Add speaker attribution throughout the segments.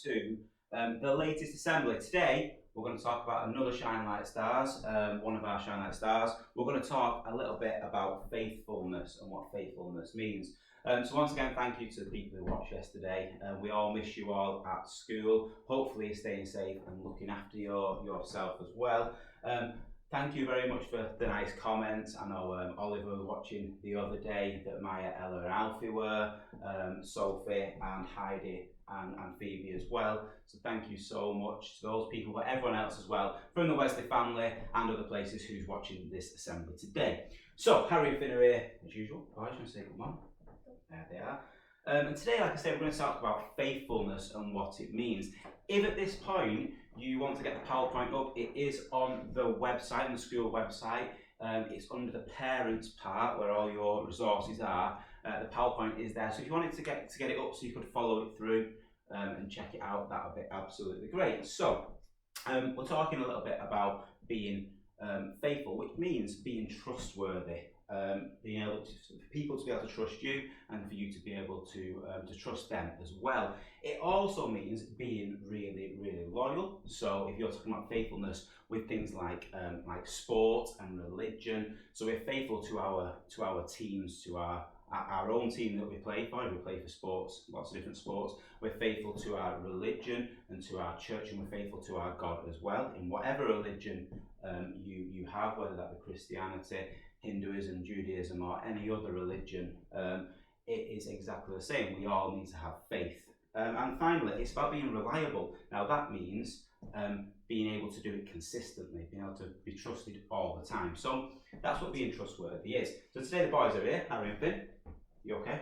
Speaker 1: to the latest assembly. Today, we're going to talk about another Shine Light Stars, one of our Shine Light Stars. We're going to talk a little bit about faithfulness and what faithfulness means. So once again, thank you to the people who watched yesterday. We all miss you all at school. Hopefully you're staying safe and looking after yourself as well. Thank you very much for the nice comments. I know Oliver was watching the other day that Maya, Ella and Alfie were, Sophie and Heidi and Phoebe as well. So thank you so much to those people, but everyone else as well, from the Wesley family and other places who's watching this assembly today. So Harry and Finn are here as usual. Guys, you want to say good morning? There they are. And today, like I said, we're going to talk about faithfulness and what it means. If at this point you want to get the PowerPoint up, it is on the website, on the school website. It's under the parents part where all your resources are. The PowerPoint is there. So if you wanted to get it up so you could follow it through and check it out, that would be absolutely great. So we're talking a little bit about being faithful, which means being trustworthy. Being able for people to be able to trust you and for you to be able to trust them as well. It also means being really, really loyal. So if you're talking about faithfulness with things like sport and religion, so we're faithful to our teams, to our own team that we play for. We play for sports, lots of different sports. We're faithful to our religion and to our church, and we're faithful to our God as well. In whatever religion you have, whether that be Christianity, Hinduism, Judaism or any other religion, it is exactly the same. We all need to have faith. And finally, it's about being reliable. Now that means being able to do it consistently, being able to be trusted all the time. So that's what being trustworthy is. So today the boys are here, Harry and Finn. You okay?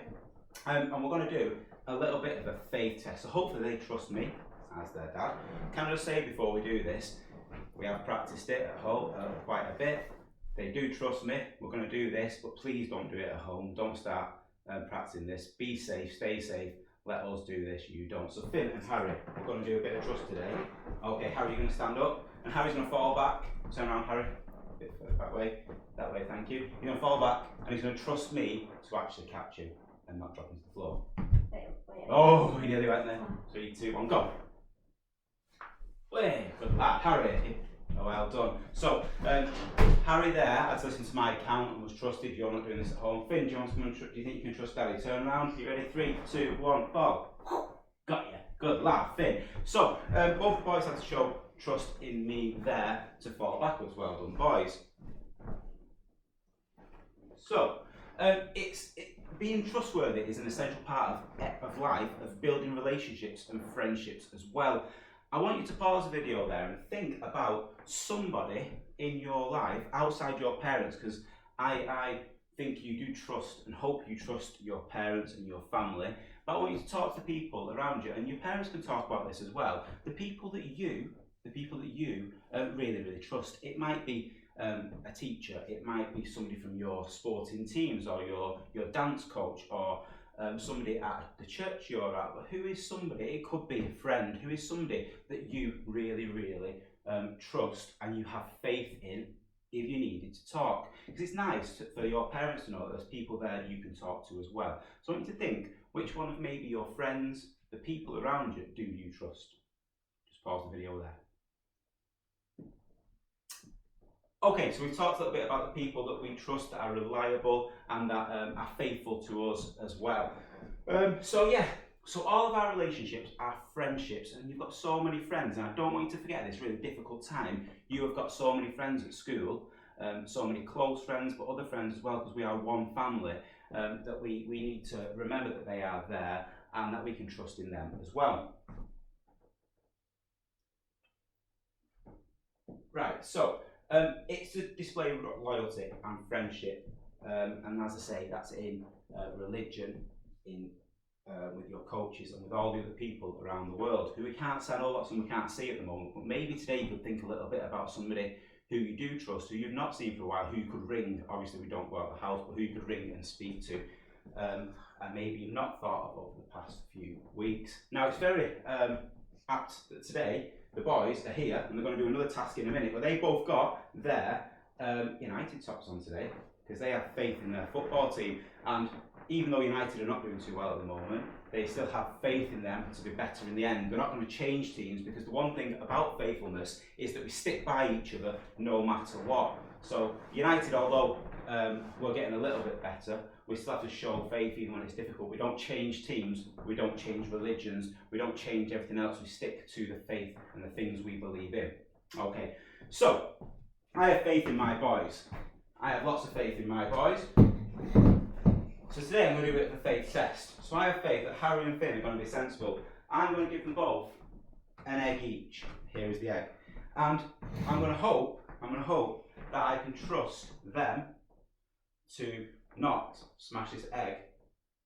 Speaker 1: And we're going to do a little bit of a faith test. So hopefully they trust me as their dad. Can I just say before we do this, we have practiced it at home quite a bit. They do trust me. We're going to do this, but please don't do it at home. Don't start practicing this. Be safe, stay safe. Let us do this, you don't. So Finn and Harry, we're going to do a bit of trust today. Okay, Harry, you're going to stand up, and Harry's going to fall back. Turn around, Harry. A bit further that way, thank you. He's going to fall back, and he's going to trust me to actually catch him and not drop him to the floor. Oh, he nearly went there. 3, 2, 1, go. Way, good lad, Harry. Oh, well done. So, Harry there has listened to my count and was trusted. You're not doing this at home. Finn, do you want to come and do you think you can trust Daddy? Turn around. You ready? 3, 2, 1, fall. Got you. Good lad, Finn. So, both the boys had to show trust in me there to fall backwards. Well done, boys. So, being trustworthy is an essential part of life, of building relationships and friendships as well. I want you to pause the video there and think about somebody in your life outside your parents, because I think you do trust and hope you trust your parents and your family. But I want you to talk to people around you, and your parents can talk about this as well. The people that you really, really trust. It might be a teacher, it might be somebody from your sporting teams or your dance coach or somebody at the church you're at, but who is somebody, it could be a friend, who is somebody that you really, really trust and you have faith in if you needed to talk. Because it's nice for your parents to know that there's people there you can talk to as well. So I want you to think, which one of maybe your friends, the people around you, do you trust? Just pause the video there. Okay, so we've talked a little bit about the people that we trust, that are reliable and that are faithful to us as well. So all of our relationships are friendships, and you've got so many friends, and I don't want you to forget this really difficult time. You have got so many friends at school, so many close friends, but other friends as well, because we are one family, that we need to remember that they are there and that we can trust in them as well. Right, so it's to display loyalty and friendship, and as I say, that's in religion, with your coaches and with all the other people around the world who we can't say, lots of them we can't see at the moment, but maybe today you could think a little bit about somebody who you do trust, who you've not seen for a while, who you could ring. Obviously we don't go out of the house, but who you could ring and speak to, and maybe you've not thought of over the past few weeks. Now it's very apt that today the boys are here and they're going to do another task in a minute, but they both got their United tops on today because they have faith in their football team. And even though United are not doing too well at the moment, they still have faith in them to be better in the end. We're not going to change teams, because the one thing about faithfulness is that we stick by each other no matter what. So United, although we're getting a little bit better, we still have to show faith even when it's difficult. We don't change teams, we don't change religions, we don't change everything else. We stick to the faith and the things we believe in. Okay, so I have faith in my boys. I have lots of faith in my boys. So today I'm going to do a bit of a faith test. So I have faith that Harry and Finn are going to be sensible. I'm going to give them both an egg each. Here is the egg. And I'm going to hope that I can trust them to not smash this egg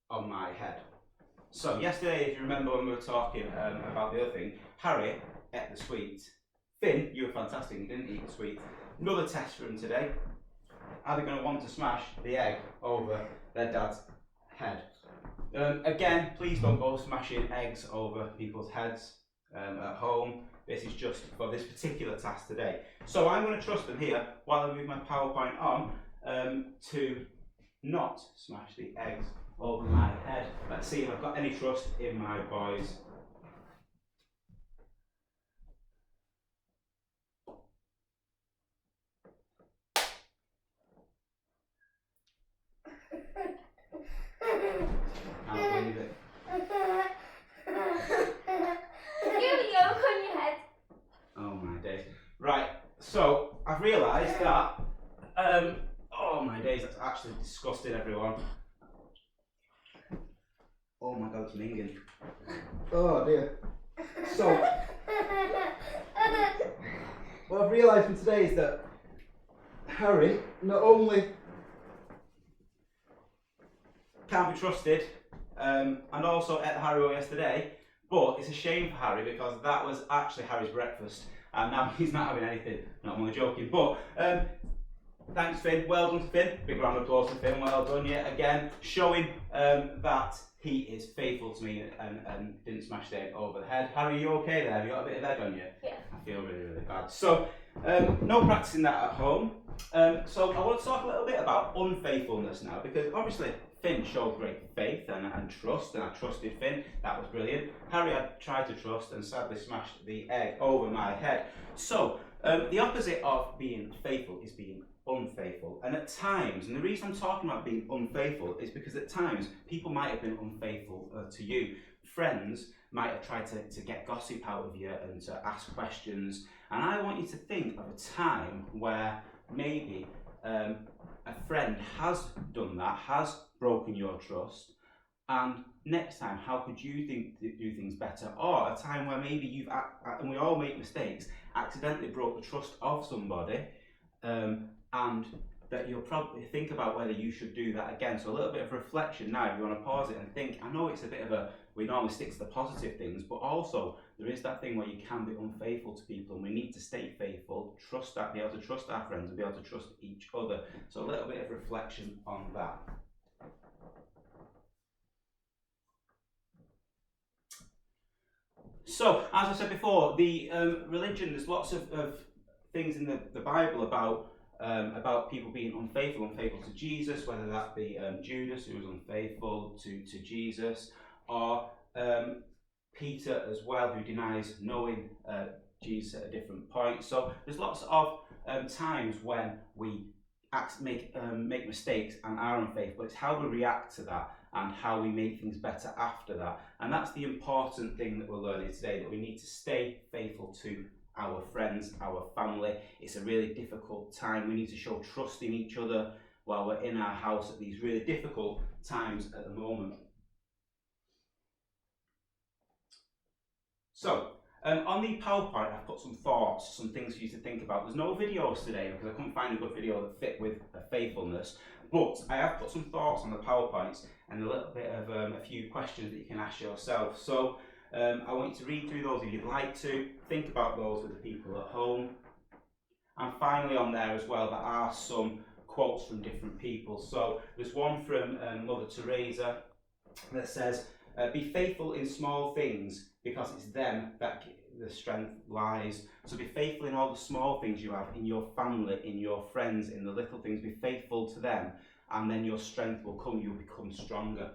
Speaker 1: on my head. So yesterday, if you remember when we were talking about the other thing, Harry ate the sweet. Finn, you were fantastic, you didn't eat the sweet. Another test for him today. Are they going to want to smash the egg over their dad's head? Again, please don't go smashing eggs over people's heads at home. This is just for this particular task today. So I'm going to trust them here while I move my PowerPoint on to not smash the eggs over my head. Let's see if I've got any trust in my boys. I'll believe it.
Speaker 2: You yolk on your head.
Speaker 1: Oh my days. Right, so I've realised that, oh my days, that's actually disgusting, everyone. Oh my god, it's minging. Oh dear. So, what I've realised from today is that Harry not only can't be trusted, and also ate the Harry yesterday, but it's a shame for Harry because that was actually Harry's breakfast, and now he's not having anything. No, I'm only joking, but thanks Finn, well done to Finn, big round of applause to Finn, well done yet again, showing that he is faithful to me and didn't smash the egg over the head. Harry, are you okay there? Have you got a bit of egg on you?
Speaker 2: Yeah.
Speaker 1: I feel really, really bad. So, no practicing that at home. So I want to talk a little bit about unfaithfulness now, because obviously Finn showed great faith and trust, and I trusted Finn. That was brilliant. Harry had tried to trust and sadly smashed the egg over my head. So the opposite of being faithful is being unfaithful. And at times, and the reason I'm talking about being unfaithful is because at times people might have been unfaithful to you. Friends might have tried to get gossip out of you and to ask questions. And I want you to think of a time where maybe a friend has done that, has broken your trust, and next time how could you do things better? Or a time where maybe you've, and we all make mistakes, accidentally broke the trust of somebody, and that you'll probably think about whether you should do that again. So a little bit of reflection now, if you want to pause it and think. I know it's a bit of a, we normally stick to the positive things, but also there is that thing where you can be unfaithful to people, and we need to stay faithful, trust that, be able to trust our friends and be able to trust each other. So a little bit of reflection on that. So, as I said before, the religion, there's lots of things in the Bible about people being unfaithful to Jesus, whether that be Judas, who was unfaithful to Jesus, or Peter as well, who denies knowing Jesus at a different point. So there's lots of times when we make mistakes and are unfaithful. It's how we react to that and how we make things better after that. And that's the important thing that we're learning today, that we need to stay faithful to our friends, our family. It's a really difficult time. We need to show trust in each other while we're in our house at these really difficult times at the moment. So, on the PowerPoint, I've put some thoughts, some things for you to think about. There's no videos today because I couldn't find a good video that fit with faithfulness, but I have put some thoughts on the PowerPoints and a little bit of a few questions that you can ask yourself. So, I want you to read through those if you'd like to, think about those with the people at home. And finally on there as well, there are some quotes from different people. So there's one from Mother Teresa that says, be faithful in small things because it's them that the strength lies. So be faithful in all the small things you have, in your family, in your friends, in the little things. Be faithful to them, and then your strength will come, you'll become stronger.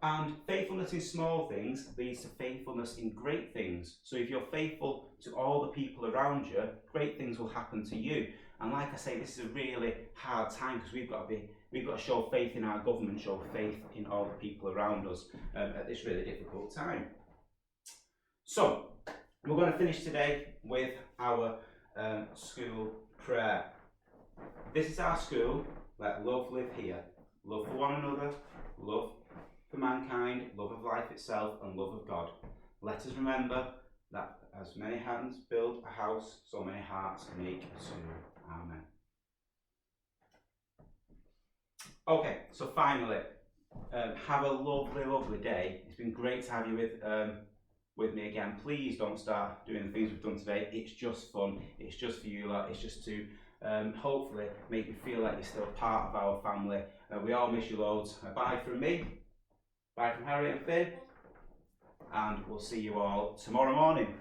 Speaker 1: And faithfulness in small things leads to faithfulness in great things. So if you're faithful to all the people around you, great things will happen to you. And like I say, this is a really hard time because we've got to show faith in our government, show faith in all the people around us at this really difficult time. So we're going to finish today with our school prayer. This is our school. Let love live here. Love for one another, love for mankind, love of life itself, and love of God. Let us remember that as many hands build a house, so many hearts make a school. Amen. Okay, so finally, have a lovely, lovely day. It's been great to have you with me again. Please don't start doing the things we've done today. It's just fun. It's just for you lot. It's just to hopefully make you feel like you're still part of our family. We all miss you loads. Bye from me. Bye from Harry and Finn. And we'll see you all tomorrow morning.